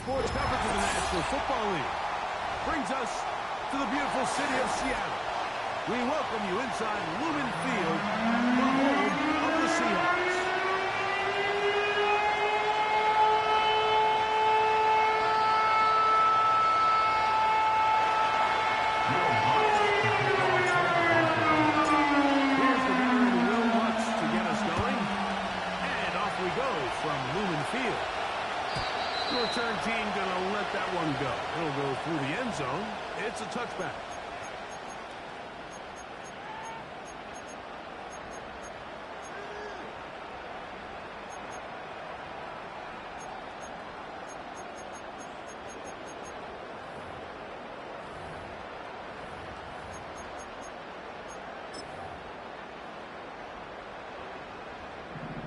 sports coverage of the National Football League brings us to the beautiful city of Seattle. We welcome you inside Lumen Field, the home of the Seahawks. Here's the veteran Will Lutz to get us going. And off we go from Lumen Field. The return team going to let that one go. It'll go through the end zone. It's a touchback.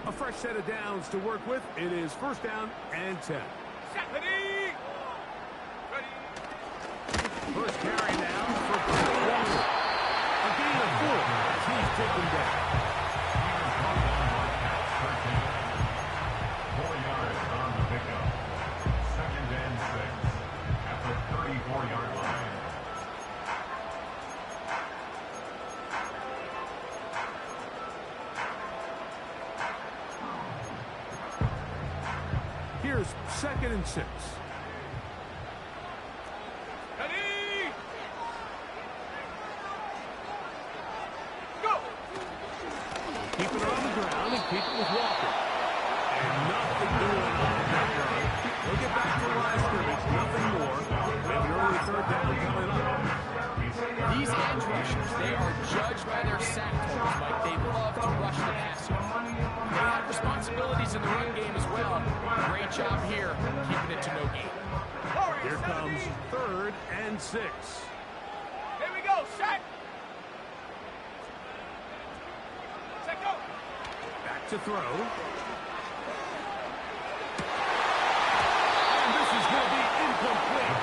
A fresh set of downs to work with. It is first down and 10. Ready. First carry now for Brandon. A gain of 4 as he's taken down. 4 yards on the pickup. 2nd and 6 at the 34-yard line. Here's 2nd and 6. Ready. Go. Keep it on the ground and keep it with Walker. And nothing doing on that run. We'll get back to the line of scrimmage. Nothing more. We have an early third down coming up. These edge rushers, they are judged by their sack totals, Mike. They love to rush the passer. They have responsibilities in the run game as well. Great job here, keeping it to no gain. Here comes 3rd and 6. Here we go. Set. Set, go. Back to throw. And this is going to be incomplete.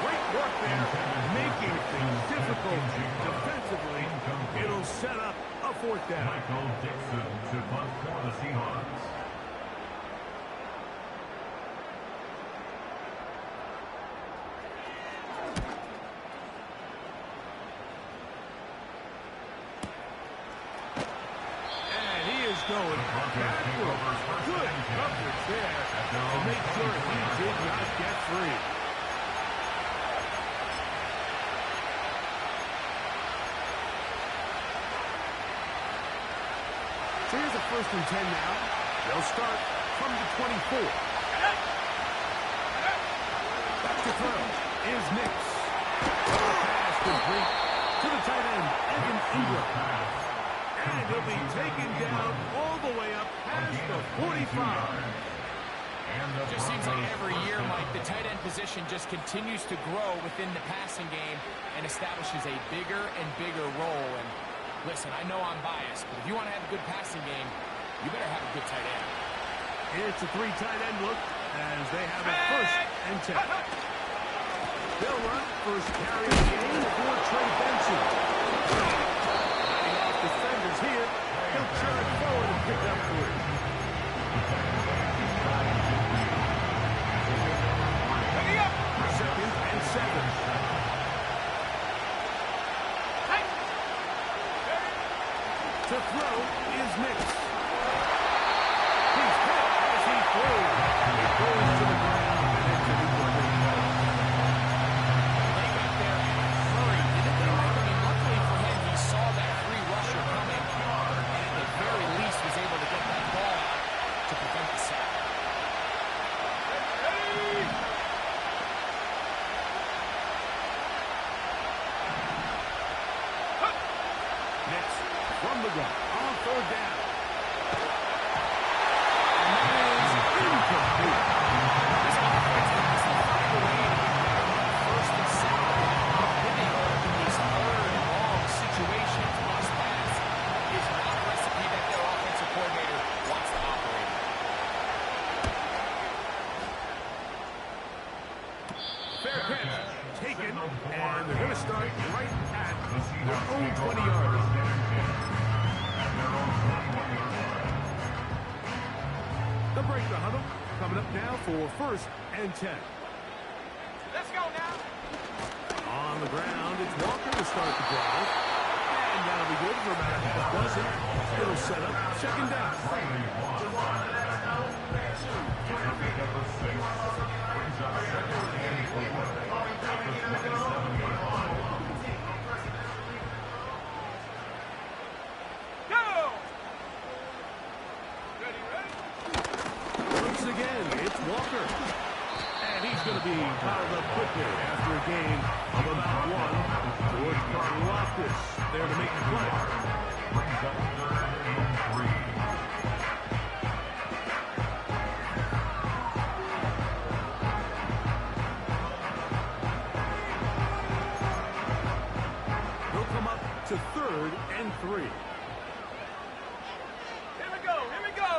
Great work there, making things difficult defensively. It'll set up a 4th down. Michael Dixon to punt for the Seahawks. And he is going backwards. Good coverage there to make sure he did not get free. So here's a 1st and 10 now. They'll start from the 24. Back to throw is Nix. Pass complete to the tight end, Evan Ingram. And he'll be taken down all the way up past the 45. Just seems like every year, Mike, the tight end position just continues to grow within the passing game and establishes a bigger and bigger role. And listen, I know I'm biased, but if you want to have a good passing game, you better have a good tight end. It's a 3 tight end look as they have a 1st and 10. They'll run first carry of the game for Trey Benson. Lining off defenders here. He'll turn forward and pick up 3. Ready up. 2nd and 7. To throw is Nix. He's hit as he throws. It goes to the ground and into the corner. They got there in a hurry, didn't they? I mean, luckily for him, he saw that free rusher coming, and at the very least was able to get that ball out to prevent the sack. Next, from the gun, on 3rd down. And that is incomplete. This offense has to find a way to get 1st and 2nd. Hitting in these 3rd and long situations, must pass, is not a recipe that their offensive coordinator wants to operate. Fair catch, taken, and they're going to start right at their own 20-yard line. They'll break the huddle. Coming up now for 1st and 10. Let's go now. On the ground, it's Walker to start the drive. And that'll be good for about a dozen. It'll set up second down. Go! Ready, ready? Once again, it's Walker. And he's going to be fouled up quickly after a gain of about one. George Karlaftis there to make the play. Brings up 3rd and 3. He'll come up to 3rd and 3. Here we go, here we go.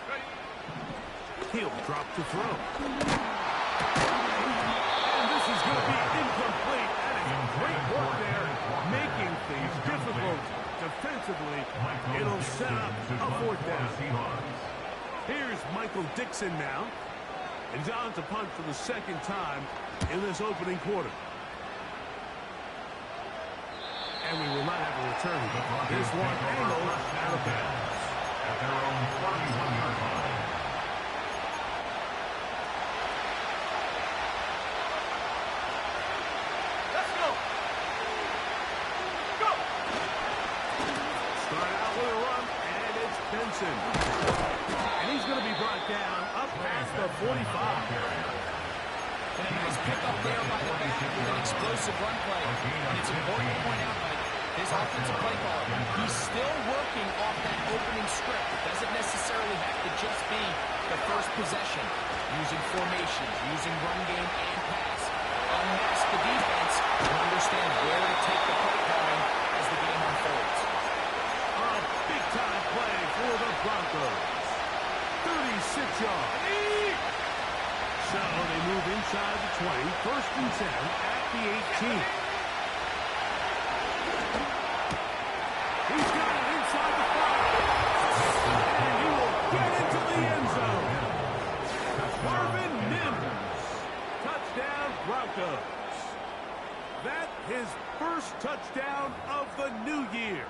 Ready? He'll drop to throw. And this is going to be incomplete. That is great work there, making things difficult defensively. It'll set up a 4th down. Here's Michael Dixon now. And John's a punt for the 2nd time in this opening quarter. And we will not have a return. This one angled out of bounds. At their own 41-yard line. Let's go. Go. Start out with a run, and it's Benson. And he's going to be brought down up past the 45. And a nice pickup there by the back with an explosive run play. And it's important to point out, Mike, his offensive play caller, he's still working off that opening script. It doesn't necessarily have to just be the first possession. Using formations, using run game and pass. Unmask the defense and understand where to take the play calling as the game unfolds. A big-time play for the Broncos. 36 yards. So they move inside the 20, 1st and 10 at the 18. He's got it inside the 5. And he will get into the end zone. Marvin Mims. Touchdown, Broncos. That his first touchdown of the new year.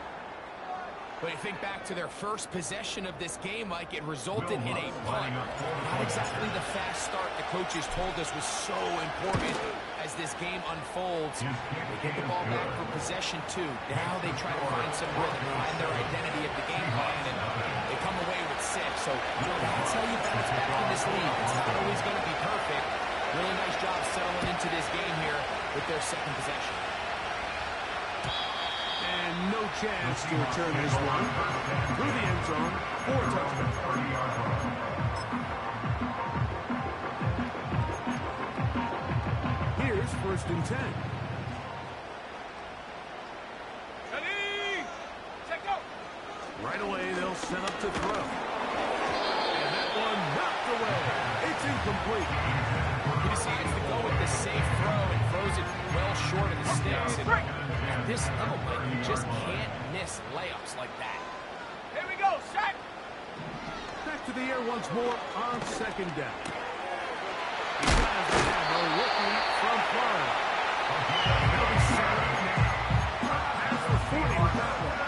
But you think back to their first possession of this game, Mike, it resulted in a punt. Not exactly the fast start the coaches told us was so important as this game unfolds. They get the ball back for possession 2. Now they try to find some rhythm, find their identity of the game plan, and they come away with 6. So that's how you bounce back in this league. It's not always going to be perfect. Really nice job settling into this game here with their 2nd possession. And no chance to return this one. Through the end zone, 4 touchdowns. Here's 1st and 10. Ready? Set, go. Right away, they'll set up to throw. And that one knocked away. It's incomplete. He decides to go with the safe throw and throws it well short of the sticks. And at this level, Mike, you just can't miss layups like that. Here we go, set. Back to the air once more on 2nd down. He tries to have a rookie from Florida. He'll be set up now. As the 40 with that one.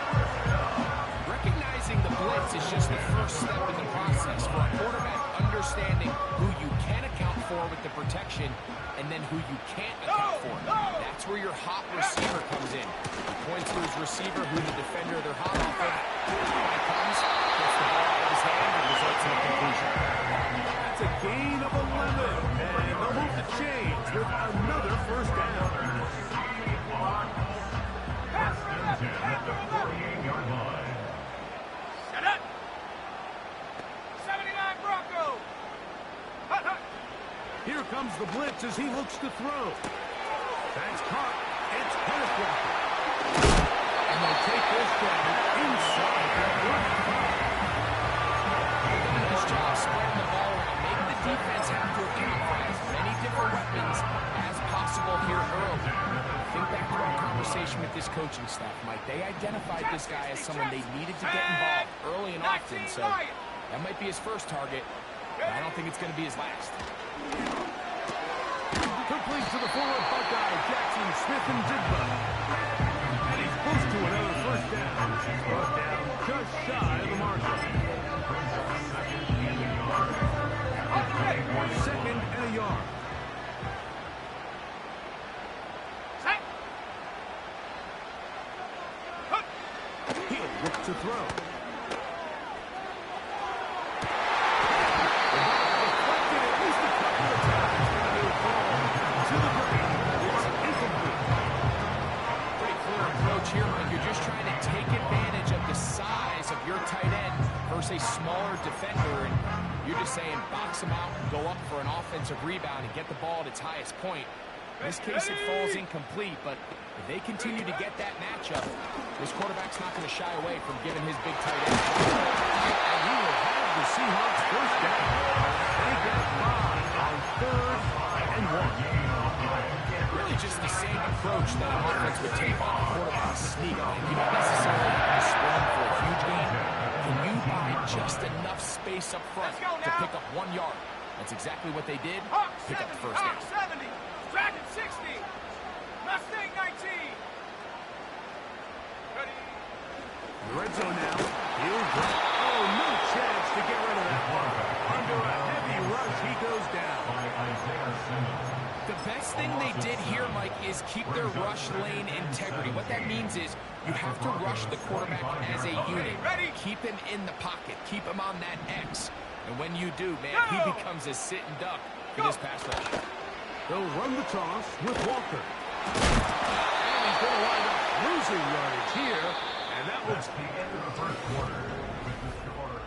Recognizing the blitz is just the first step in the process for a quarterback understanding who you can account for with the protection and then who you can't account for. That's where your hot receiver comes in. He points to his receiver who the defender they're hot off of. He comes, gets the ball out of his hand, and results in a conclusion. That's a gain of 11. And they'll move the chains with another 1st down. Pass for left. At the 48-yard line. Set up. 79 Broncos. Hut, hut. Here comes the blitz as he looks to throw. That's caught. It's Pennycracker. And they'll take this down inside the 30. Nice job spreading the ball around, making the defense have to account for as many different weapons as possible here early. Think back to our conversation with this coaching staff, Mike. They identified this guy as someone they needed to get involved early and often, so that might be his first target, but I don't think it's going to be his last. complete to the forward Buckeye, Jackson, Smith, and Jigba. And he's close to another first down. Brought down just shy of the marker. Second and a yard. He'll look to throw. Here, Mike, you're just trying to take advantage of the size of your tight end versus a smaller defender, and you're just saying box him out and go up for an offensive rebound and get the ball at its highest point. In this case, it falls incomplete, but if they continue to get that matchup, this quarterback's not going to shy away from giving his big tight end. And he will have the Seahawks first down. They got 5 on 3rd and 1. Really just the same approach that an offense would take on a quarterback sneak. You don't necessarily have to sprint for a huge gain. Can you buy just enough space up front to pick up 1 yard? That's exactly what they did. Pick up the first down. 70, Dragon 60, Mustang 19. Ready? The red zone now. He'll go. Oh, no chance to get rid of that one. Under a heavy rush, he goes down. The best thing they did here, Mike, is keep their rush lane integrity. What that means is you have to rush the quarterback as a unit. Keep him in the pocket. Keep him on that X. And when you do, man, he becomes a sitting duck for this pass rush. They'll run the toss with Walker. And he's going to wind up losing yardage here. And that was the end of the first quarter with the score.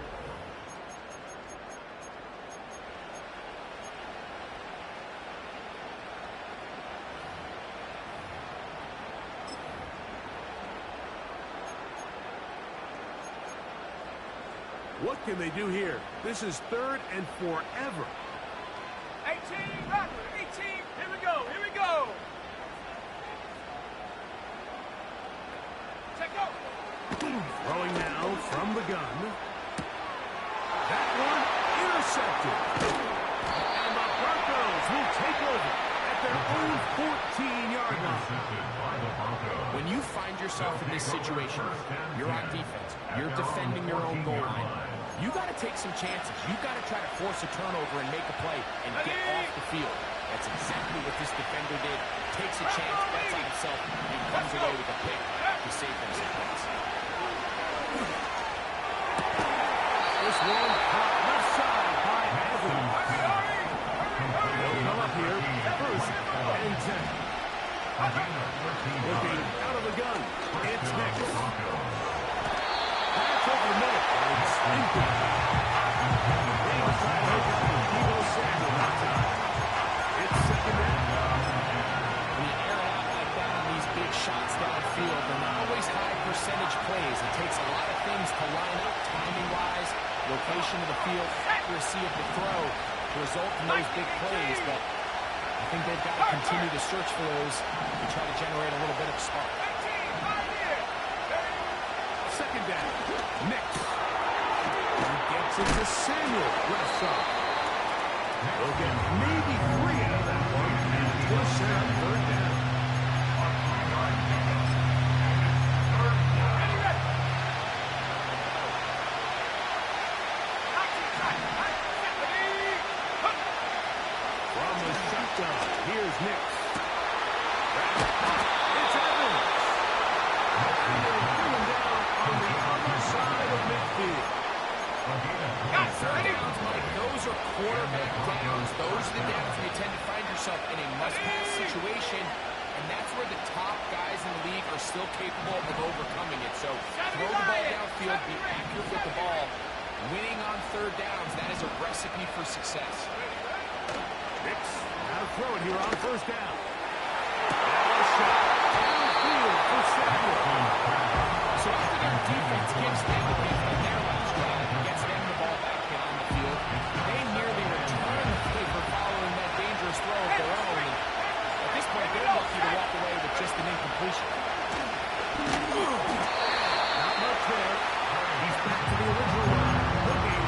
What can they do here? This is 3rd and forever. 18, Rattler, 18. Here we go, here we go. Check go. Throwing now from the gun. That one intercepted. And the Broncos will take over at their own 14-yard line. When you find yourself in this situation, you're on defense, you're defending your own goal line, you got to take some chances. You got to try to force a turnover and make a play and get off the field. That's exactly what this defender did. Takes a chance, bets on himself, and comes away with a pick to save them some points. This one caught left side by Evans. They'll come up here, 1st and 10. Looking out of the gun. It's next. Pass over the middle. It's incomplete. They will try to hook up with Deebo Samuel that time. It's 2nd down. When you air it out like that on these big shots downfield, they're not always high percentage plays. It takes a lot of things to line up timing-wise, location of the field, accuracy of the throw to result in those big plays, but I think they've got to continue to search for those to try to generate a little bit of spark. 2nd down. Next. He gets it to Samuel, left side. They'll get maybe 3 out of that one, and it's going to set up 3rd down. From the shotgun, here's Nix. It's Evans. And they'll bring him down on the other side of midfield. Third downs, Mike, those are quarterback downs. Those are the downs where you tend to find yourself in a must-pass situation, and that's where the top guys in the league are still capable of overcoming it. So throw the ball downfield, be accurate with the ball. Winning on 3rd downs, that is a recipe for success. Nix, now to throw it here on 1st down. Now a shot downfield for Samuel. So after their defense gives them the benefit of their last drive and gets them the ball back in on the field, they nearly return the favor following that dangerous throw of their own. And at this point, they're lucky to walk away with just an incompletion. Not much there. He's back to the original line. Looking.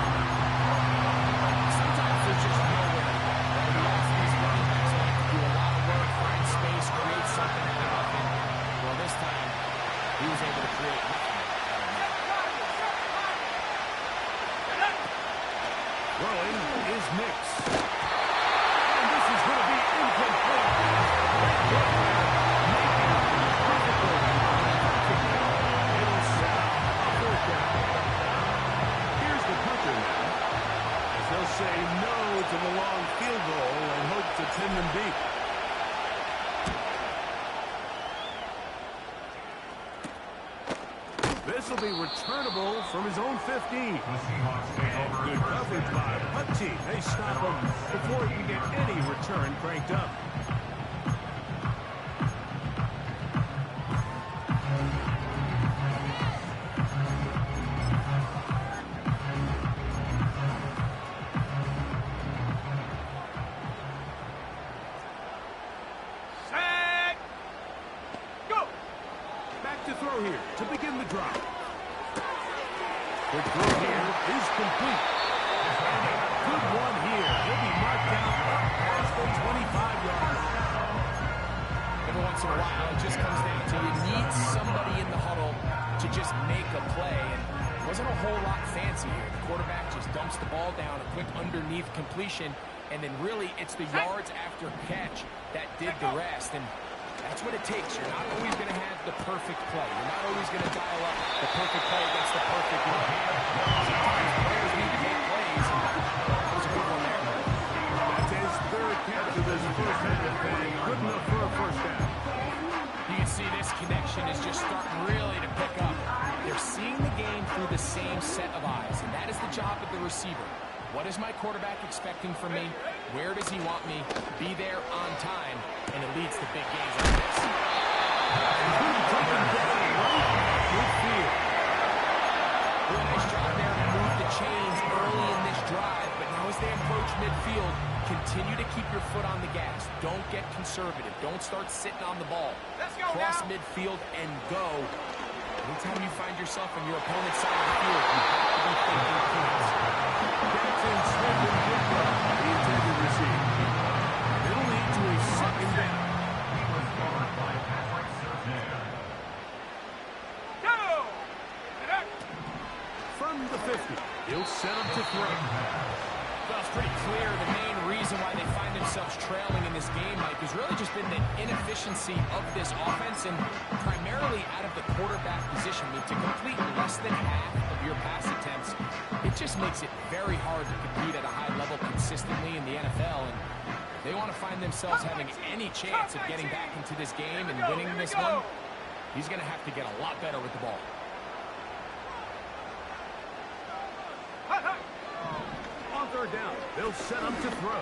Sometimes there's just nowhere to go. The offense running backs like to do a lot of work returnable from his own 15. The Seahawks take over Good coverage by Hutchie. They stop him before he can get any return cranked up. To throw here to begin the drive. The throw here is complete. Good one here. He'll be marked down up past the 25-yard line. Every once in a while, it just comes down to you need somebody in the huddle to just make a play. And it wasn't a whole lot fancy here. The quarterback just dumps the ball down, a quick underneath completion, and then really it's the yards after catch that did the rest. And that's what it takes. You're not always going to have the perfect play. You're not always going to dial up the perfect play against the perfect one. Sometimes players need to make plays, and that was a good one there. That's his third catch of this first half, and good enough for a first down. You can see this connection is just starting really to pick up. They're seeing the game through the same set of eyes, and that is the job of the receiver. What is my quarterback expecting from me? Where does he want me? Be there on time, and it leads to big gains like this. Well, nice job there to move the chains early in this drive, but now as they approach midfield, continue to keep your foot on the gas. Don't get conservative. Don't start sitting on the ball. Let's go Cross now. midfield and go. Anytime you find yourself on your opponent's side of the field, you have to be thinking points. Jackson Smith and Jigba, the intended receiver. It'll lead to a second down. He was covered by Patrick Surtain. Go! From the 50, he'll set up to throw. Well, it's pretty clear the main reason why they find themselves trailing in this game, Mike, has really just been the inefficiency of this offense and primarily out of the quarterback position. I mean, to complete less than half of your pass attempts, it just makes it very hard to compete at a high level consistently in the NFL. And if they want to find themselves having any chance of getting back into this game and winning this one, he's going to have to get a lot better with the ball. On third down, they'll set up to throw.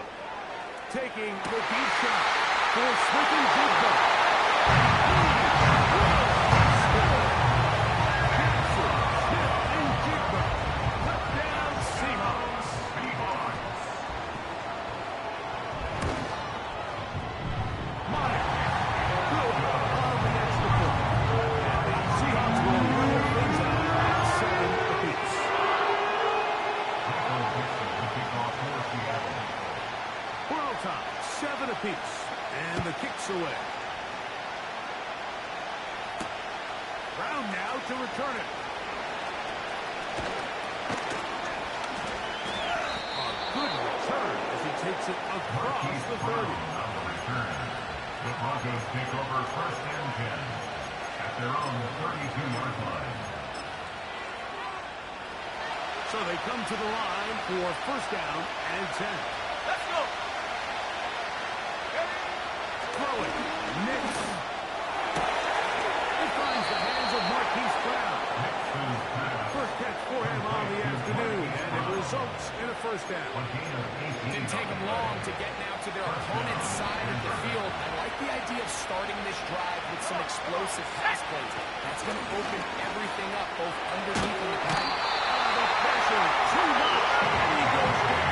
Taking the deep shot for Smith and Jigba. Jackson, Smith, and Jigba. Touchdown, Seahawks. Money. Good on the extra point. And the Seahawks will level things up at 7 apiece. We're on top, 7 apiece, and the kick's away. Brown now to return it. A good return as he takes it across the 30. On the return. The Broncos take over first and 10 at their own 32-yard line. So they come to the line for first down and 10. Let's go! Throw it. Mix. He finds the hands of Marquise Brown. First catch for him on the afternoon, and it results in a first down. It didn't take them long to get now to their opponent's side of the field. I like the idea of starting this drive with some explosive pass plays. That's going to open everything up, both underneath and the back. The pressure, too much, and he goes down.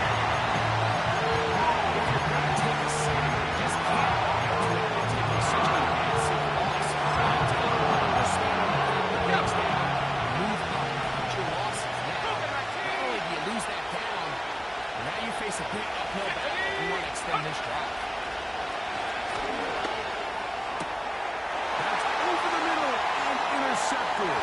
If you're going to take a sack, you just can't afford to take such a massive loss. Take a little stand on the field, the next down, move up, cut your losses. Now, not only do you lose that down, but now you face a big uphill battle if you want to extend this drive. That's over the middle and intercepted.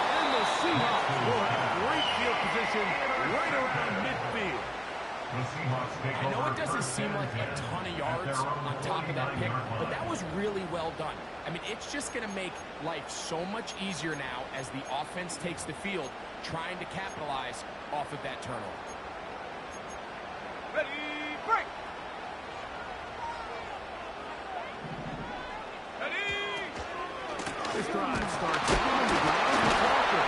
And the Seahawks will have great field position right around midfield. The Seahawks take I know over it doesn't first seem and like a 10 ton of at yards their own on top of that pick, 49-yard but line. that was really well done. I mean, it's just going to make life so much easier now as the offense takes the field, trying to capitalize off of that turnover. Ready, break! Ready! This drive starts on the ground with Walker.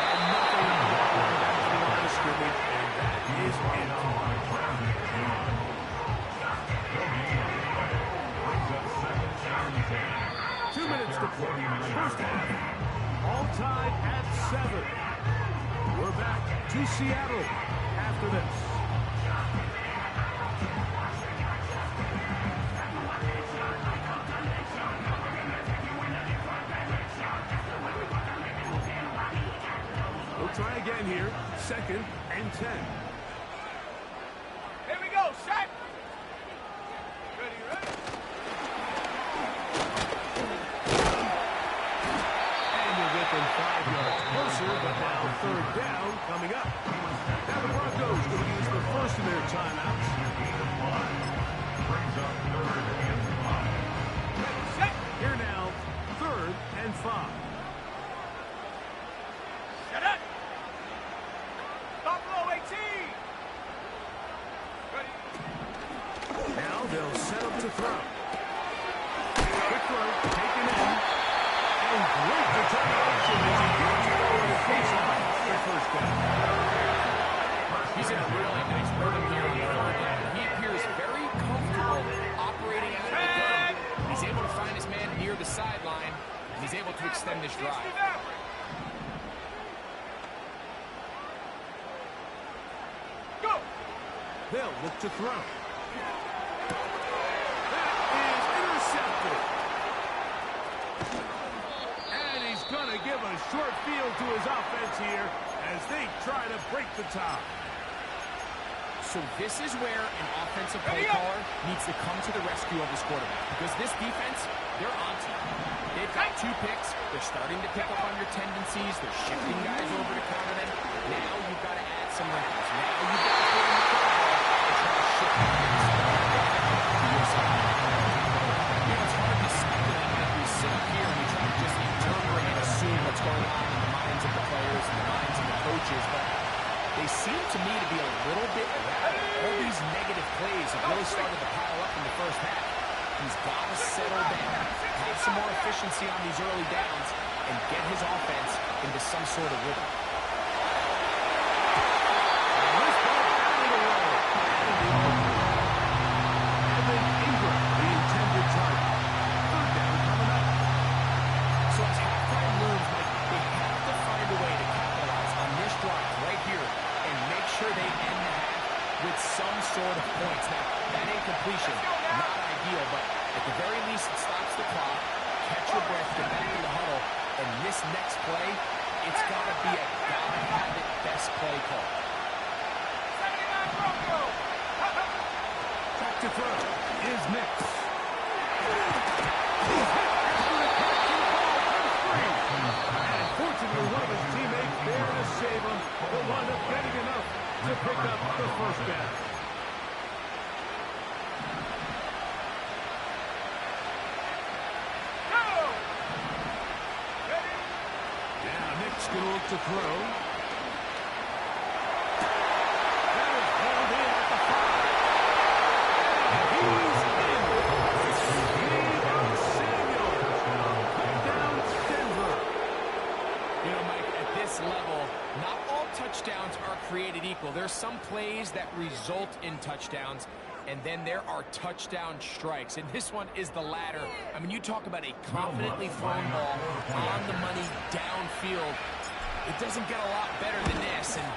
And nothing back to the line of scrimmage, and that is it. 2 minutes to play. First half. All tied at 7. We're back to Seattle after this. We'll try again here. 2nd and 10. Here we go, set. Ready, ready. And we're within 5 yards closer, but now 3rd down coming up. Now the Broncos going to use the first of their timeouts. Brings up 3rd and 5. Ready, set. Here now, 3rd and 5. Set up. Buffalo 18. Ready. Now they'll set up to throw. Quick throw, taken in. And great determination as he gets it over the baseline for first down. He's in a really nice rhythm here on 3rd down. He appears very comfortable operating out of the gun. He's able to find his man near the sideline, and he's able to extend this drive. Go. They'll look to throw. That is intercepted. And he's going to give a short field to his offense here as they try to break the tie. So this is where an offensive play caller needs to come to the rescue of his quarterback. Because this defense, they're on to you. They've got 2 picks. They're starting to pick up on your tendencies. They're shifting guys over to counter them. Now you've got to add some wrinkles. Now you've got to put in the curveball and try to shift guys to your side. You know, it's hard to speculate when we sit up here and we try to just interpret and assume what's going on in the minds of the players and the minds of the coaches, but they seem to me to be a little bit erratic. All these negative plays have really started to pile up in the first half. He's got to settle down, have some more efficiency on these early downs, and get his offense into some sort of rhythm. So as halftime looms, Mike, they have to find a way to capitalize on this drive right here and make sure they end the half with some sort of points. Now, that incompletion, not ideal, but at the very least it stops the clock, catch your breath, get back in the huddle, and this next play, it's got to be a gotta-have-it best play call. Back to throw is next. And fortunately, one of his teammates there to save him will wind up getting enough to pick up the first down. Now Nick's going to look to throw. That is held in at the 5. And he's in. Touchdown Denver. You know, Mike, at this level, not all touchdowns are created equal. There's some plays that result in touchdowns, and then there are touchdown strikes. And this one is the latter. I mean, you talk about a confidently thrown ball on the money downfield. It doesn't get a lot better than this, and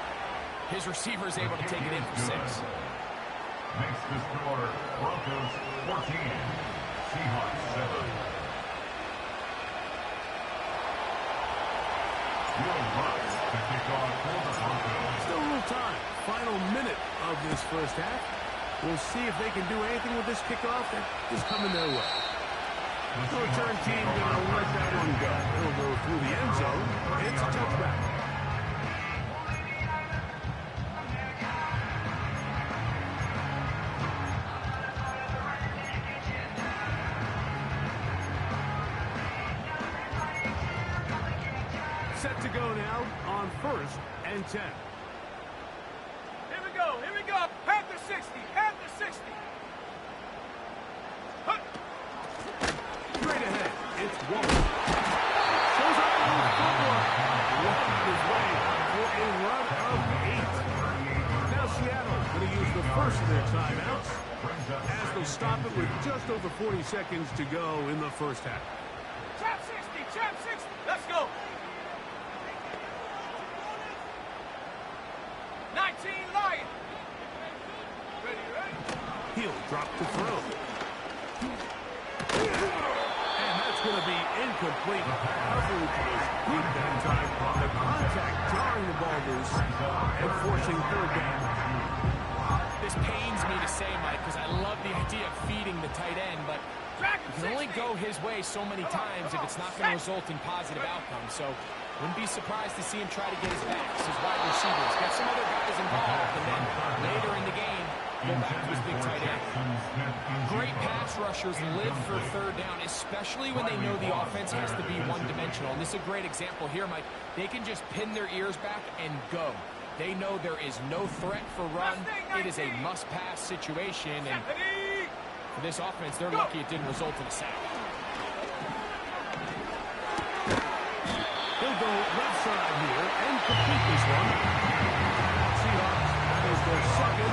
his receiver is able to take it in for 6. Makes the score Broncos 14, Seahawks 7. Will Lutz to kick off for the Broncos. Still a little time. Final minute of this first half. We'll see if they can do anything with this kickoff that is coming their way. The return team going to let that one go. It'll go through the end zone. It's a touchback. Set to go now on 1st and 10. Here we go, here we go. Panther 60, Panther 60. Straight ahead, it's Walker. first of their timeouts, as they'll stop it with just over 40 seconds to go in the first half. Trap 60, trap 60. Let's go. 19 Lion. Ready, ready? He'll drop to throw. And that's going to be incomplete coverage. Was good that time. The contact jarring the ball loose and forcing third down. This pains me to say, Mike, because I love the idea of feeding the tight end, but he can only go his way so many times if it's not going to result in positive outcomes. So wouldn't be surprised to see him try to get his backs, his wide receivers, get some other guys involved, and then later in the game, go back to his big tight end. Great pass rushers live for third down, especially when they know the offense has to be one-dimensional. And this is a great example here, Mike. They can just pin their ears back and go. They know there is no threat for run. It is a must-pass situation, and for this offense, they're lucky it didn't result in a sack. He'll go left side here and complete this one. Seahawks, that is their second.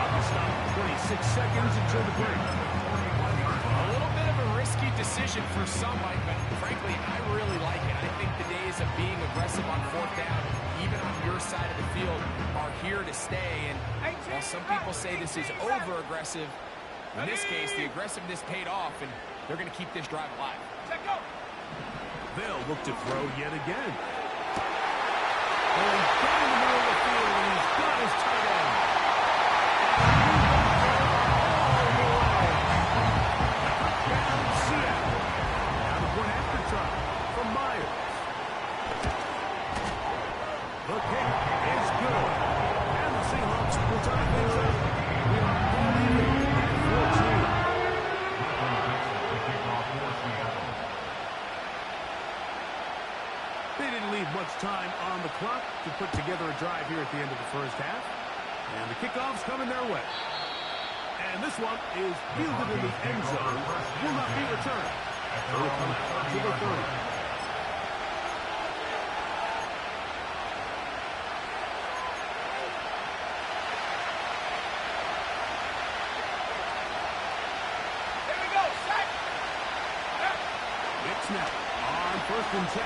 I'll stop 26 seconds until the break. A little bit of a risky decision for some, Mike, but frankly, I really like it. I think the days of being aggressive on fourth down, even on your side of the field, are here to stay. And while some people say this is over-aggressive, in this case, the aggressiveness paid off, and they're going to keep this drive alive. They'll look to throw yet again. Oh, he's down in the middle of the field, and he's got his tight end. DENvzSEA. Now the point after time from Myers. The kick is good. And the Seahawks will tie things up. We are all even at 14. They didn't leave much time on the clock to put together a drive here at the end of the first half. And the kickoff's coming their way. And this one is fielded in the end zone. Will not be returned. It'll come out to the 30. Here we go, set. It's now on 1st and 10.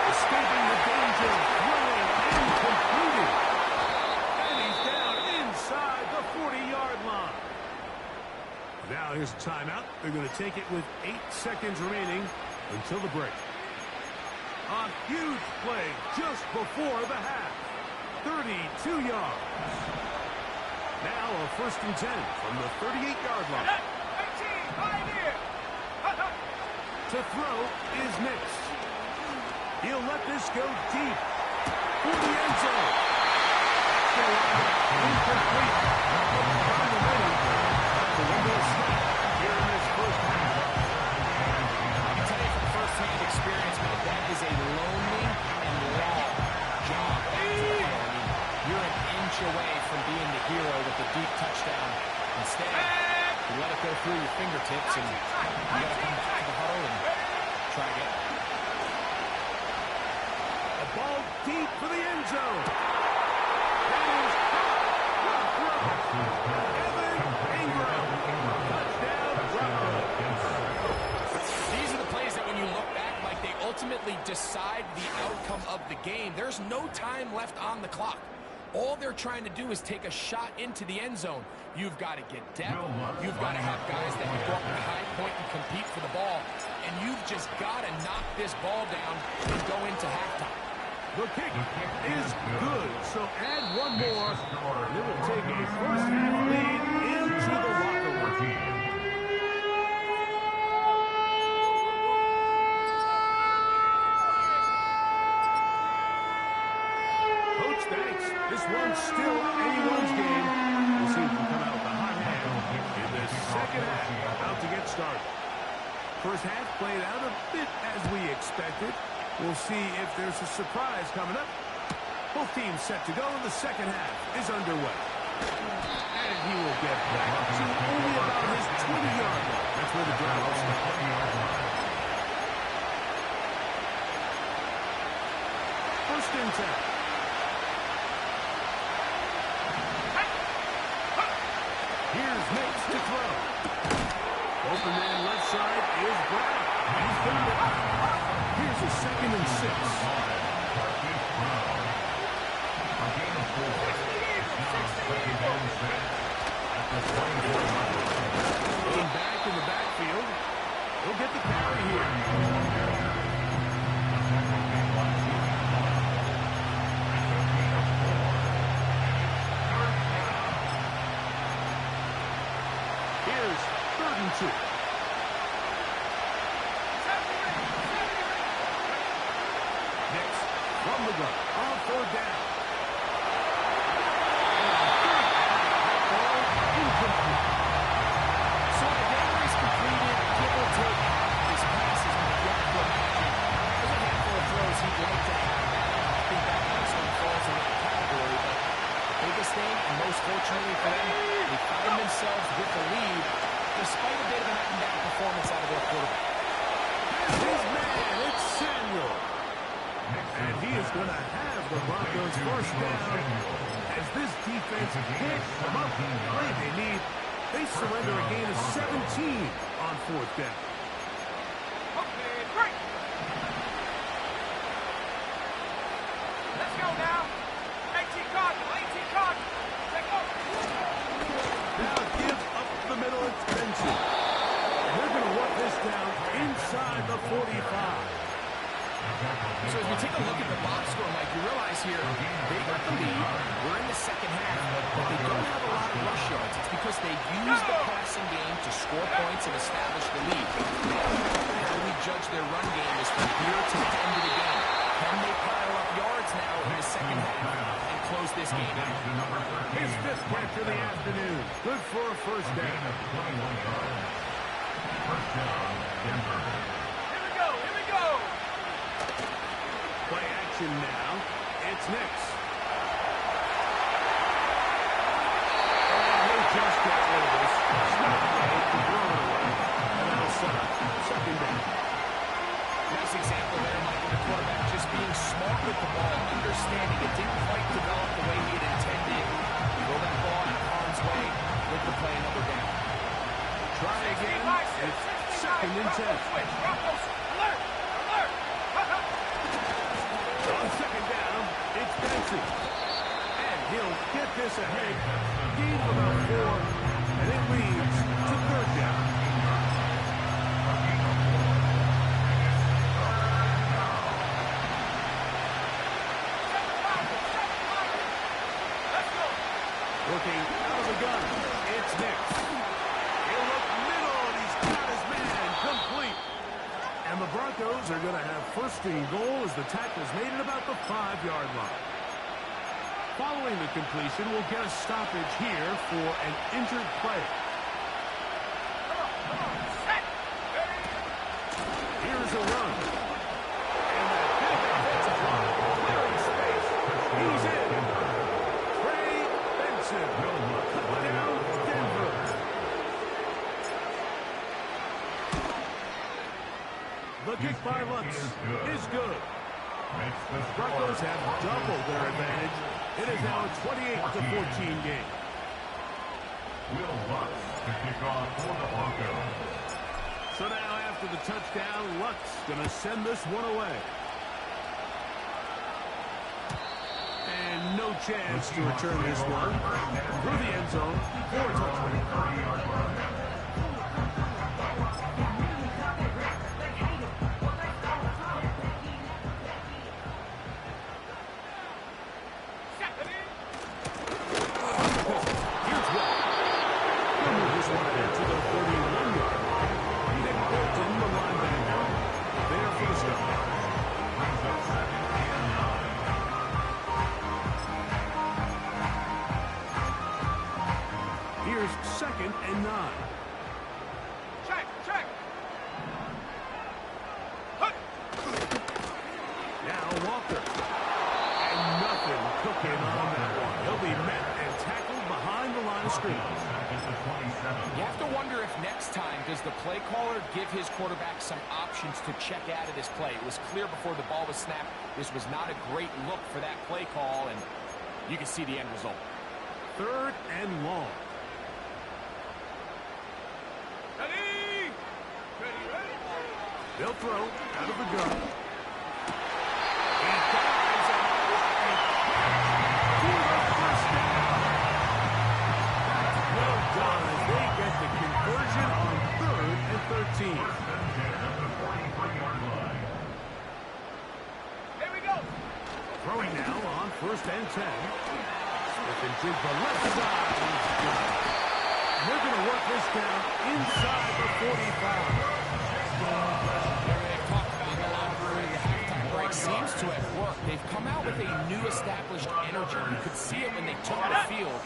Escaping the danger, throwing and completing. And he's down inside the 40-yard line. Now here's a timeout. They're going to take it with 8 seconds remaining until the break. A huge play just before the half. 32 yards. Now a 1st and 10 from the 38-yard line. 18, Pioneer. To throw is next. He'll let this go deep for the end zone. Still incomplete. Time remaining. The window snap here in this first half. I can tell you from first-hand experience, Mike, that is a lonely and long job. I mean, you're an inch away from being the hero with a deep touchdown. Instead, you let it go through your fingertips, and you got to come back to the huddle and try again. A ball deep for the end zone. That is caught. Evan Ingram. Touchdown, Broncos. These are the plays that when you look back, like they ultimately decide the outcome of the game. There's no time left on the clock. All they're trying to do is take a shot into the end zone. You've got to get depth. You've got to have guys that can go up to the high point and compete for the ball. And you've just got to knock this ball down and go into halftime. The kick is good, so add one more, and it will take a first-half lead into the locker room. Coach, thanks. This one's still anyone's game. We'll see if we can come out with a hot hand in the second half. About to get started. First half played out a bit as we expected. We'll see if there's a surprise coming up. Both teams set to go, and the second half is underway. And he will get back to only about his 20-yard line. That's where the drive will start. First first and 10. Here's Mates to throw. Open man left side is Brown. He's got it. Here's a 2nd and 6. Going back in the backfield. He'll get the carry here. Here's 3rd and 2. Next, from the gun, on 4th down. Incomplete. So whenever he's completed, give or take half of his passes, you have to imagine there's a handful of throws he'd like to have. I think that next one falls in that category, but the biggest thing, and most fortunately for them, they found themselves with the lead, despite a bit of an up-and-down performance out of their quarterback. Here's his man, it's Samuel. And he is going to have the Broncos first down as this defense can't come up with the play they need. They surrender a gain of 17 on 4th down. Okay, break. Let's go now. 18 Cardinal, 18 Cardinal. Take over. Now give up the middle, it's Benson. And they're going to work this down inside the 45. So as we take a look at the box score, Mike, you realize here they got the lead. We're in the second half, but they don't have a lot of rush yards. It's because they've used the passing game to score points and establish the lead. How do we judge their run game is from here to the end of the game. Can they pile up yards now in the second half and close this game out? His 5th catch of the afternoon. Good for a first down. First down, Denver. Here we go, here we go. Play action now. It's Nix. And they just got rid of this. Snap play to throw it away. And that'll set up 2nd down. Nice example there, Mike, of the quarterback just being smart with the ball, understanding it didn't quite develop the way he had intended. Throw that ball out of harm's way, with the play another down. Try again. It's 2nd and 10. Switch, Broncos, alert, alert. On 2nd down, it's Benson. And he'll get this ahead. Gain of about 4. And it leads to 3rd down. Looking out of the gun. It's Nix. He'll look middle, and he's got his man complete. And the Broncos are going to have 1st and goal as the tackle's made at about the 5-yard line. Following the completion, we'll get a stoppage here for an injured player. Here's a run. And that big offensive line clearing space. He's in. Trey Benson. Touchdown, Denver. The kick by Lutz is good. Broncos have doubled their advantage. It is now a 28-14 game. Will Lutz to kick off for the Broncos. So now after the touchdown, Lutz going to send this one away. And no chance to return this one. Through the end zone for a touchdown. Here's 2nd and 9. Check, check. Now Walker. And nothing cooking on that one. He'll be met and tackled behind the line of scrimmage. at the 27. You have to wonder if next time, does the play caller give his quarterback some options to check out of this play? It was clear before the ball was snapped, this was not a great look for that play call, and you can see the end result. 3rd and long. Ready? Ready, ready. They'll throw out of the gun. He dives and for the first down. That's well done as they get the conversion on 3rd and 13. First and 10 at the 43-yard line. Here we go. Throwing now on 1st and 10. Smith and Jig the left side. He's good. They're going to work this down inside the 45. They've talked about the locker room. The halftime break seems to have worked. They've come out with a new established energy. You could see it when they took the field.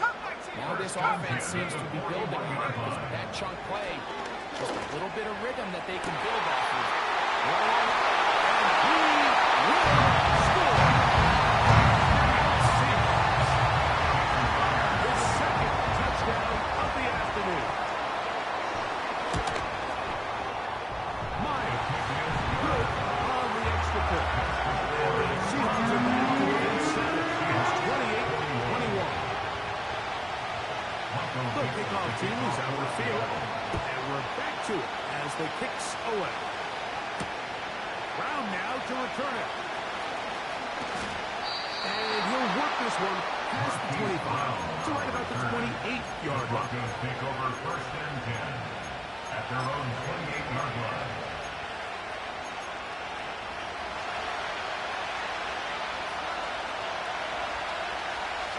Now this offense seems to be building on it. That chunk play, just a little bit of rhythm that they can build off of. And he will score. His 2nd touchdown of the afternoon. Myers, good on the extra point. Seahawks are back to within 7. It's 28-21. The kickoff team is out of the field, and we're back to it as the kicks away. Brown now to return it. And he'll work this one past the 25 to right about the 28-yard line. Broncos take over 1st and 10 at their own 28-yard line.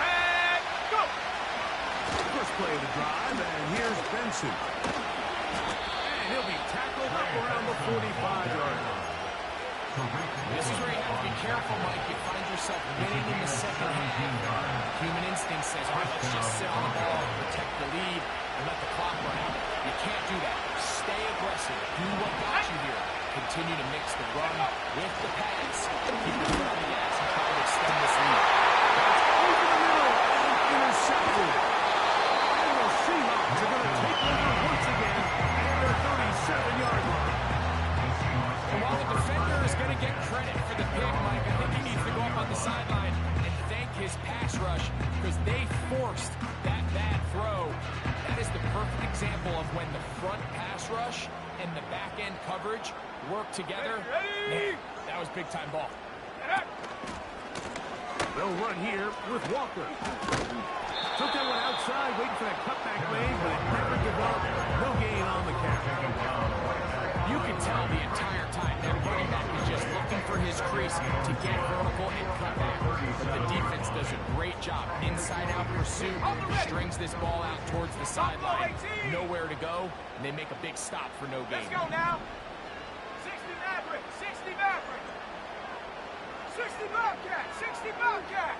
And go. First play of the drive, and here's Benson. And he'll be tackled up around the 45-yard line. This is where you have to be careful, Mike. You find yourself winning in the second half. Human instinct says, all right, let's just sit on the ball, protect the lead, and let the clock run out. You can't do that. Stay aggressive. Do what got you here. Continue to mix the run with the pass. Keep your foot on the gas and try to extend this lead. That's over the middle and intercepted. And the Seahawks are going to take over once again at their 37-yard line. And while the defender is going to get credit for the pick, Mike, I think he needs to go up on the sideline and thank his pass rush because they forced that bad throw. That is the perfect example of when the front pass rush and the back-end coverage work together. Man, that was big-time ball. They'll run here with Walker. Took that one outside, waiting for that cutback lane, but it never developed. No gain on the catch. You can tell the entire time that running back is just looking for his crease to get vertical and cut back. But the defense does a great job. Inside-out pursuit, strings this ball out towards the sideline. Nowhere to go, and they make a big stop for no gain. Let's go now. 60 Maverick. 60 Maverick. 60 Bobcat. 60 Bobcat.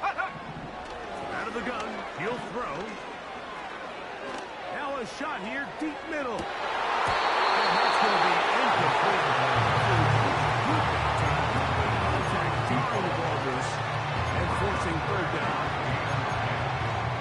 Hut, hut. Out of the gun, he'll throw. Now a shot here, deep middle. And that's going to be incomplete. Contact deep on the ball loose and forcing 3rd down.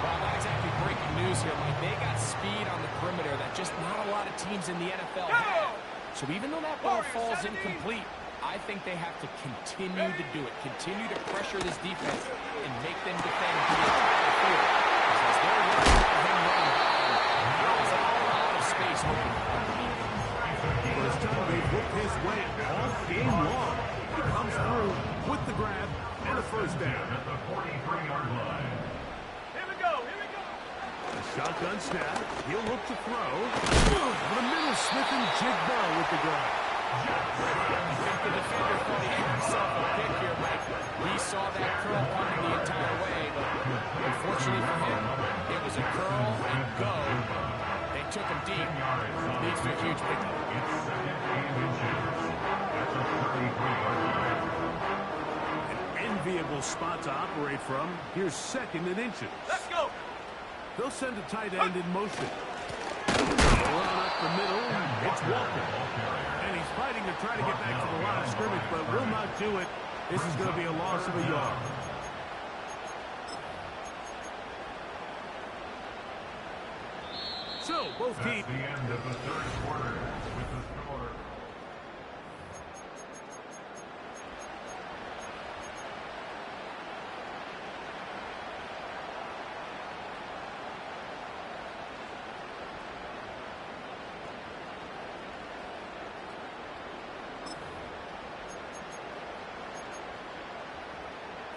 Well, not exactly breaking news here, Mike. They got speed on the perimeter that just not a lot of teams in the NFL have. So even though that ball falls incomplete, I think they have to continue to do it. Continue to pressure this defense and make them defend the entire field. Because as they're running him running down, there is a lot of space open underneath. First time they've worked his way all game long. He comes through with the grab and a 1st down. At the 43-yard line. Here we go. Here we go. A shotgun snap. He'll look to throw. Over the middle, Smith and Jigba with the grab. I think the defender thought he had himself a pick here, Mike. He saw that curl coming the entire way, but unfortunately for him, it was a curl and go. They took him deep. Leads to a huge pickup. It's 2nd and inches at the 33-yard line. An enviable spot to operate from. Here's 2nd and inches. Let's go. They'll send a tight end in motion. Run up the middle. It's Walker. And he's fighting to try to get back to the line of scrimmage, but will not do it. This is going to be a loss of a yard. So, both That's teams. the end of the third quarter with the score.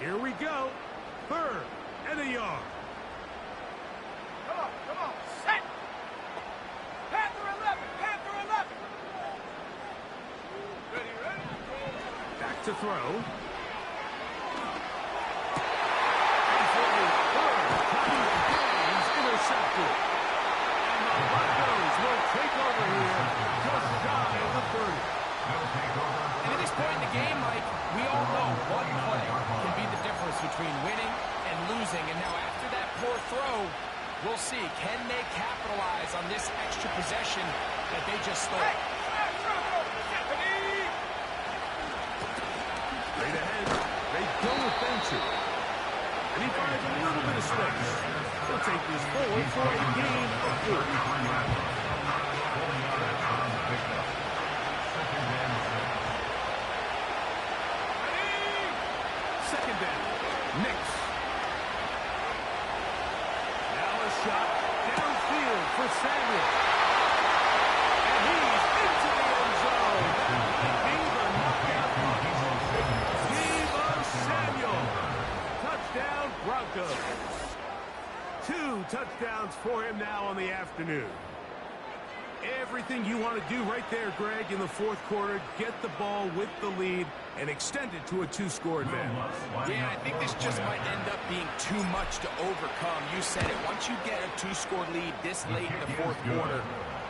Here we go. 3rd and a yard. Come on, set! Panther 11, Panther 11! Ready? Back to throw. And for a 3rd time gains intercepted. And the Broncos will take over here just shy of the 30. And at this point in the game, Mike, we all know one play can be the difference between winning and losing. And now after that poor throw, we'll see, can they capitalize on this extra possession that they just stole? Straight ahead, they go with Benson. And he finds a little bit of space. He'll take this forward for a gain of 4. Second down, Nix. Now a shot downfield for Samuel. And he's into the end zone. Beaver knockout punch. Beaver Samuel. Touchdown, Broncos. 2 touchdowns for him now on the afternoon. Everything you want to do right there, Greg, in the 4th quarter. Get the ball with the lead and extend it to a 2-score advantage. Yeah, I think this just might end up being too much to overcome. You said it. Once you get a 2-score lead this late in the 4th quarter,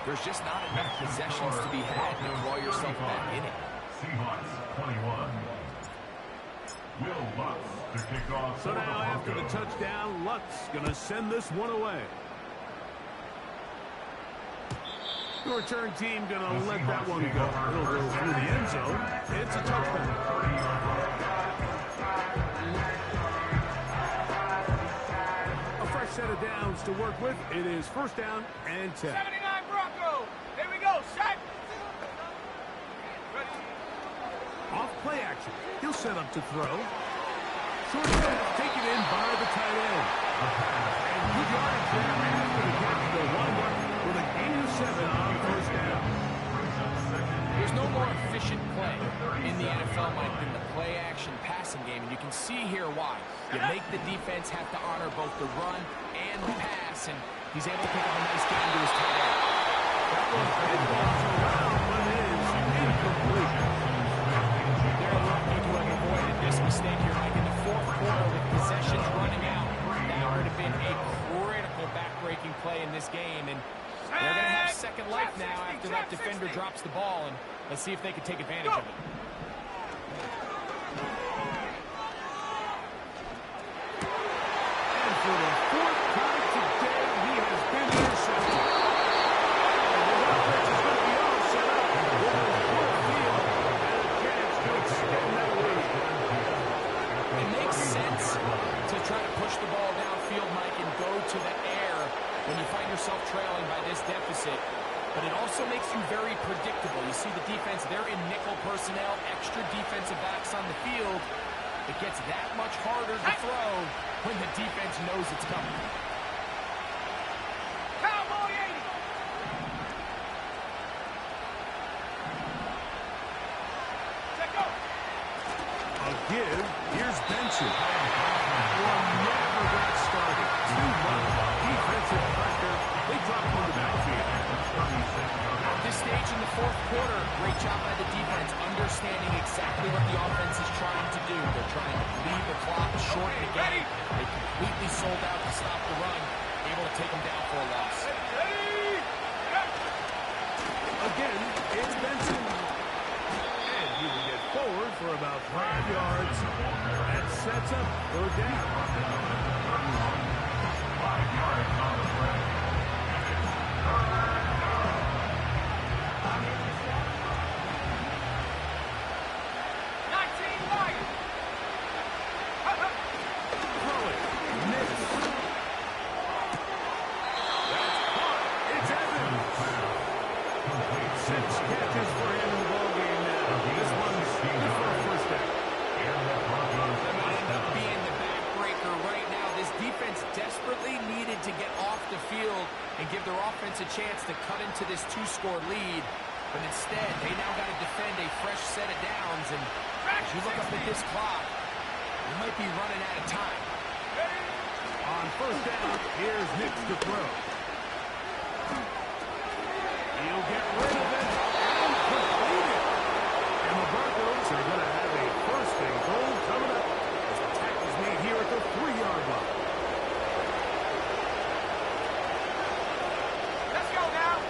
there's just not enough possessions to be had to claw yourself back in it. Seahawks 21. Will Lutz to kick off. So now after the touchdown, Lutz going to send this one away. The return team going to let that one go. It'll go through the end zone. It's a touchdown. A fresh set of downs to work with. It is 1st down and 10. 79 Broncos! Here we go, set! Ready? Off play action. He'll set up to throw. Short pass taken in by the tight end. And good yardage there after the catch. They'll wind up with a gain of 7 on 1st down. There's no more efficient play in the NFL, Mike, than the play-action passing game, and you can see here why. You make the defense have to honor both the run and the pass, and he's able to pick up a nice gain to his tight end. That was around, but it is incomplete. They're lucky to have avoided this mistake here, Mike, in the 4th quarter with possessions running out. That would have been a critical back-breaking play in this game, and they're going to have second life now after that defender drops the ball, and let's see if they can take advantage of it. And for the 4th time today, he has been intercepted. And the offense is going to be all set up with a full field and a chance to extend that lead. It makes sense to try to push the ball downfield, Mike, and go to the air when you find yourself trailing by this deficit. But it also makes you very predictable. You see the defense, they're in nickel personnel, extra defensive backs on the field. It gets that much harder to throw when the defense knows it's coming. Cowboy 80! Check go! A give. Here's Benson. One never got started. Too much defensive pressure. They drop him in the backfield. At this stage in the 4th quarter, great job by the defense, understanding exactly what the offense is trying to do. They're trying to bleed the clock, shorten the game. They completely sold out to stop the run, able to take them down for a loss. Ready? Again, it's Benson. And he will get forward for about 5 yards. That sets up 3rd down. 5 yards on the play. 19 Lions! Throwing. Missed. That's caught. It's at a chance to cut into this 2-score lead, but instead, they now got to defend a fresh set of downs, and as you look up at this clock, you might be running out of time. On first down, here's Hicks to throw. He'll get rid of it and complete it. And the Broncos are going to have a first and goal coming up as the tackle's made here at the 3-yard line. Let's go now.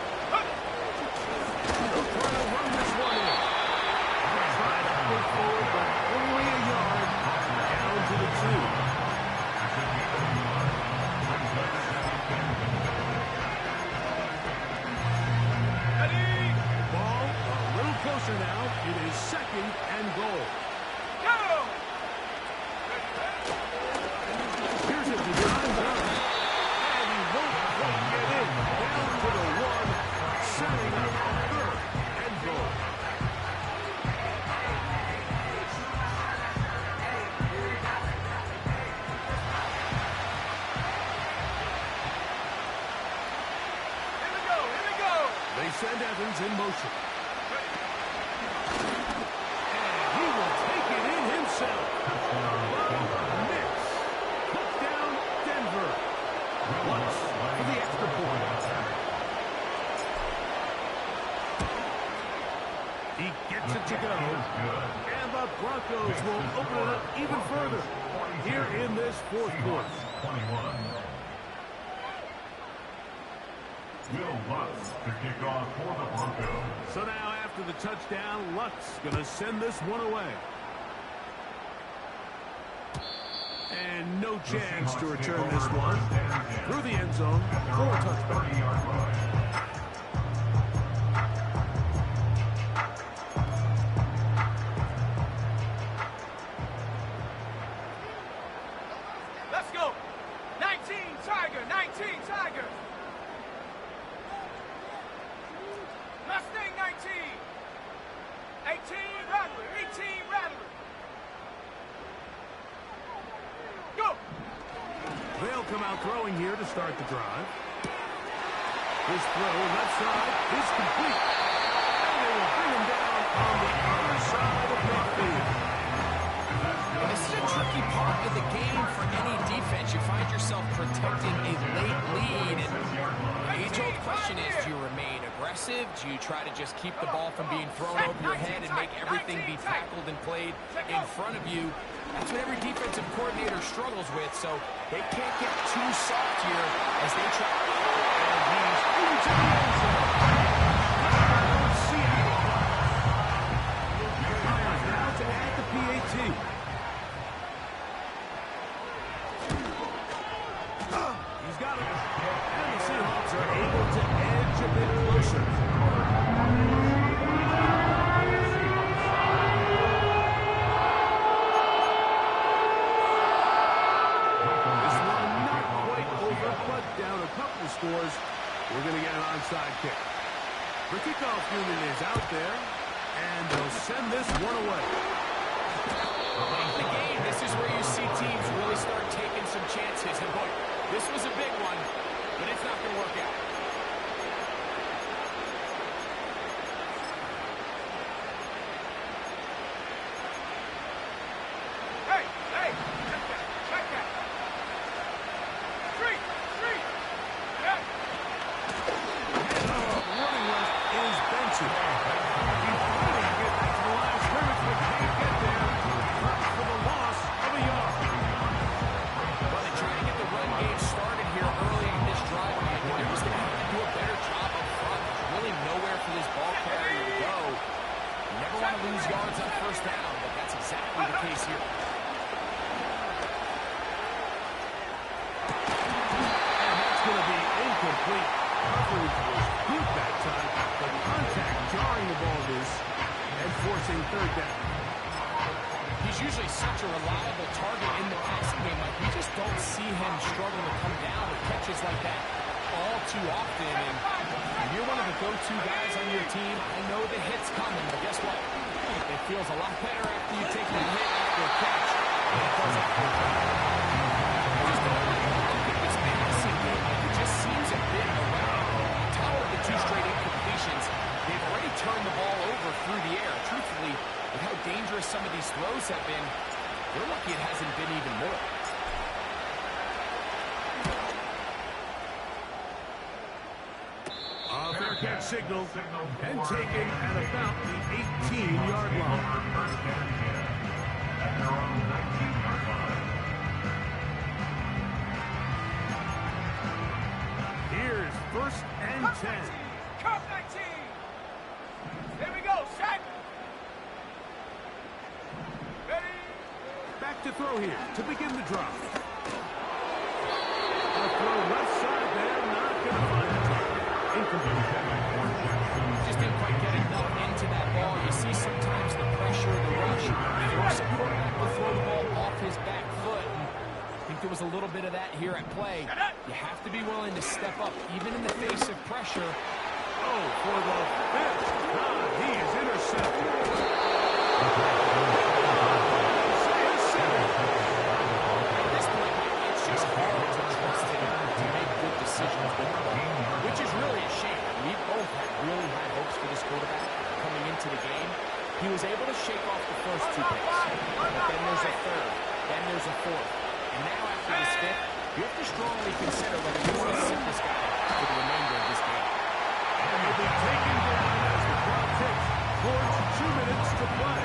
They'll try to run this one in. They'll try to move forward, but only a yard down to the 2. Ball a little closer now. It is second and goal. Go! Here's it to drive down. And he won't quite get in. Down to the 1, setting up third and goal. Here we go. They send Evans in motion. And he will take it in himself. Mix. Touchdown, Denver. Lutz for the extra point. He gets it to go. And the Broncos will open it up even further here in this fourth quarter. 21. Will Lutz to kick off for the Broncos. So now after the touchdown, Lutz going to send this one away. And no chance to return this one through the end zone for a touchback. 30-yard line. Let's go. 19 Tiger. 19 Tiger. Mustang 19. 18 Rattler. 18 Rattler. Go. They'll come out throwing here to start the drive. This throw left side is complete. And they will bring him down on the other side of midfield. This is a tricky part of the game for any defense. You find yourself protecting a late lead, and the age-old question is, do you remain aggressive? Do you try to just keep the ball from being thrown over your head and make everything be tackled and played in front of you? That's what every defensive coordinator struggles with, so they can't get too soft here as they try. And he's into the end zone. Seattle. Fires now to add the PAT. He's got it. And the Seahawks are able to edge a bit closer. This one not quite over, but down a couple of scores. We're going to get an onside kick. The kickoff unit is out there, and they'll send this one away. Late in the game, this is where you see teams really start taking some chances. And boy, this was a big one, but it's not going to work out. Hey, hey. Check that. Check that. Street. Street. Yeah. Running left is Benson. He's trying to get back to the last scrimmage, but can't get there. Hurts for the loss of a yard. Well, they try to get the run game started here early in this drive. They're just going to have to do a better job up front. There's really nowhere for this ball carrier to go. You never want to lose yards on first down, but that's exactly the case here. And that's going to be incomplete. Coverage was good that time, but contact jarring the ball loose and forcing third down. He's usually such a reliable target in the passing game. Like, we just don't see him struggle to come down with catches like that all too often. And when you're one of the go-to guys on your team, I know the hit's coming, but guess what? It feels a lot better after you take that hit after a catch than it does after a catch. I just don't like this passing game. Like, it just seems a bit around. Top They're lucky it hasn't been even more. Fair catch signal and taken at about the 18-yard line. First down, 10 at their own 19-yard line. Here's first and 10. Cup 19. Here we go, set. Ready. Back to throw here to begin the drive. A throw left side there, not going to find the target. Incomplete. Just didn't quite get enough into that ball. You see sometimes the pressure, the rush, force a quarterback to throw the ball off his back foot. I think there was a little bit of that here at play. You have to be willing to step up, even in the face of pressure. Oh, for the fifth time, he is intercepted. At this point, it's just hard to trust him to make good decisions with the ball, which is really a shame. We both had really high hopes for this quarterback coming into the game. He was able to shake off the first 2 picks, but then there's a third, then there's a fourth. And now after this fifth, you have to strongly consider whether you want to sit this guy for the remainder of this game. And he'll be taken down as the clock ticks towards 2 minutes to play.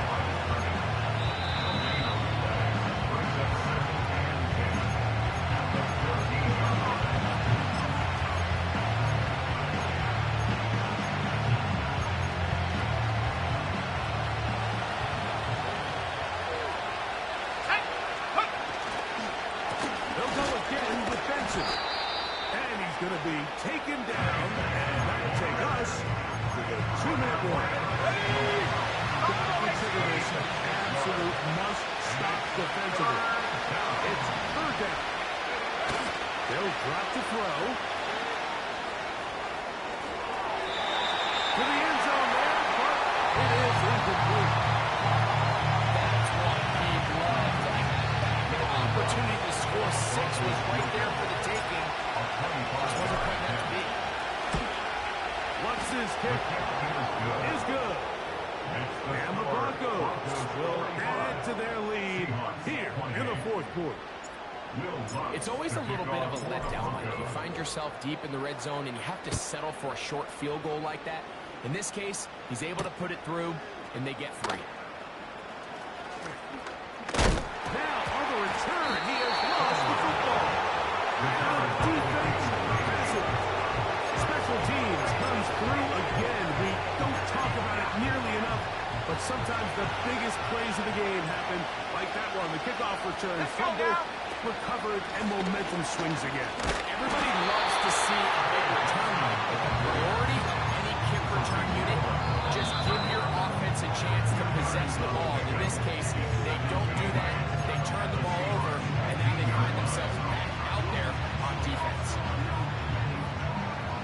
They'll go again with Benson. And he's going to be taken down, and that'll take us to the 2-minute warning. Gotta consider this an absolute must-stop defensively. It's third down. They'll drop to throw. To the end zone there, but it is incomplete. That's what he'd love to have back. The opportunity to score 6 was right there for the taking. Just wasn't quite meant to be. Lutz's kick is good. And the Broncos will add to their lead here in the fourth quarter. It's always a little bit of a letdown when you find yourself deep in the red zone and you have to settle for a short field goal like that. In this case, he's able to put it through, and they get 3. Now on the return, he has lost the football. Now defense has it. Special teams comes through again. We don't talk about it nearly enough, but sometimes the biggest plays of the game happen like that one. The kickoff return, fumble, recovered, and momentum swings again. Everybody loves to see a big return, but the priority of any kick return unit, just give your offense a chance to possess the ball. In this case, they don't do that. They turn the ball over, and now they find themselves back out there on defense.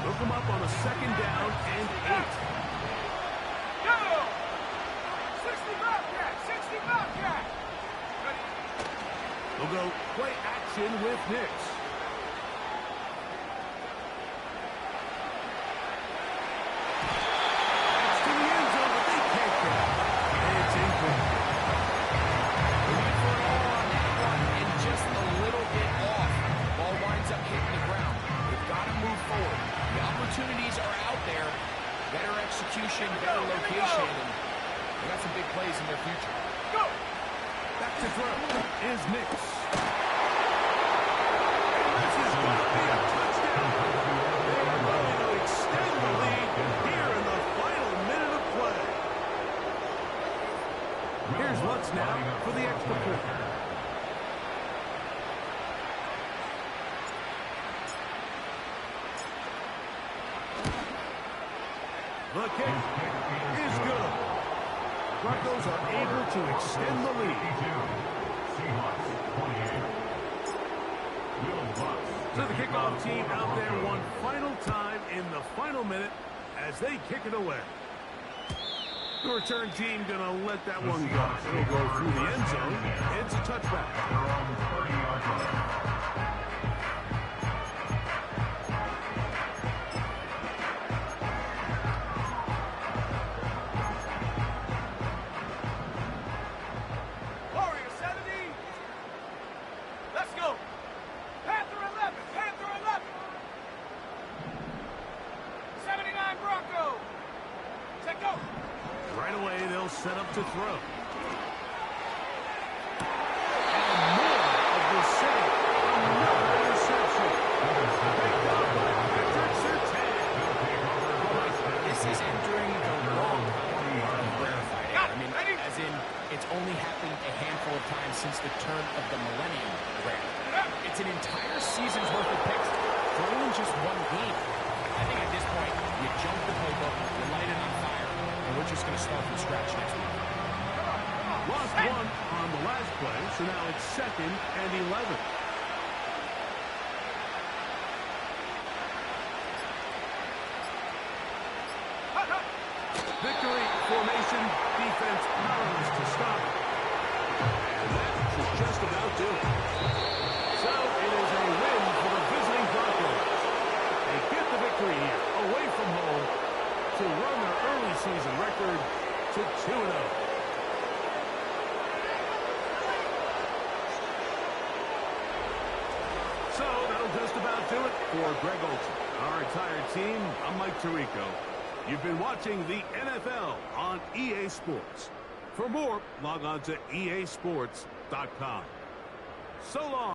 Look them up on a second down and 8. Go! 60 Bobcat! 60 Bobcat! Ready. They'll go play action with Nix. It's to the end zone, but they can't get it. It's incomplete. Looking for an all on that one, and just a little bit off. Ball winds up hitting the ground. They've got to move forward. The opportunities are out there. Better execution, better location, and they got some big plays in their future. Go! Back to throw is Nix. And this is going to be a touchdown. They are going to extend the lead here in the final minute of play. Here's Lutz now for the extra point. The kick is good. Broncos are able to extend the lead. So the kickoff team out there one final time in the final minute as they kick it away. The return team going to let that one go. It'll go through the end zone. It's a touchback. Warrior 70, throw. And more of the same. Another interception. That's their 10. This is entering the wrong rare fighting. I mean, as in, it's only happened a handful of times since the turn of the millennium rare. It's an entire season's worth of picks for only just one game. I think at this point, you jump the playbook, you light it on fire, and we're just going to start from scratch next week. Lost one on the last play, so now it's 2nd and 11. Victory formation, defense powerless to stop it. And that should just about do it. So it is a win for the visiting Broncos. They get the victory here, away from home, to run their early season record to 2-0. So that'll just about do it for Greg Olsen. Our entire team, I'm Mike Tirico. You've been watching the NFL on EA Sports. For more, log on to easports.com. So long.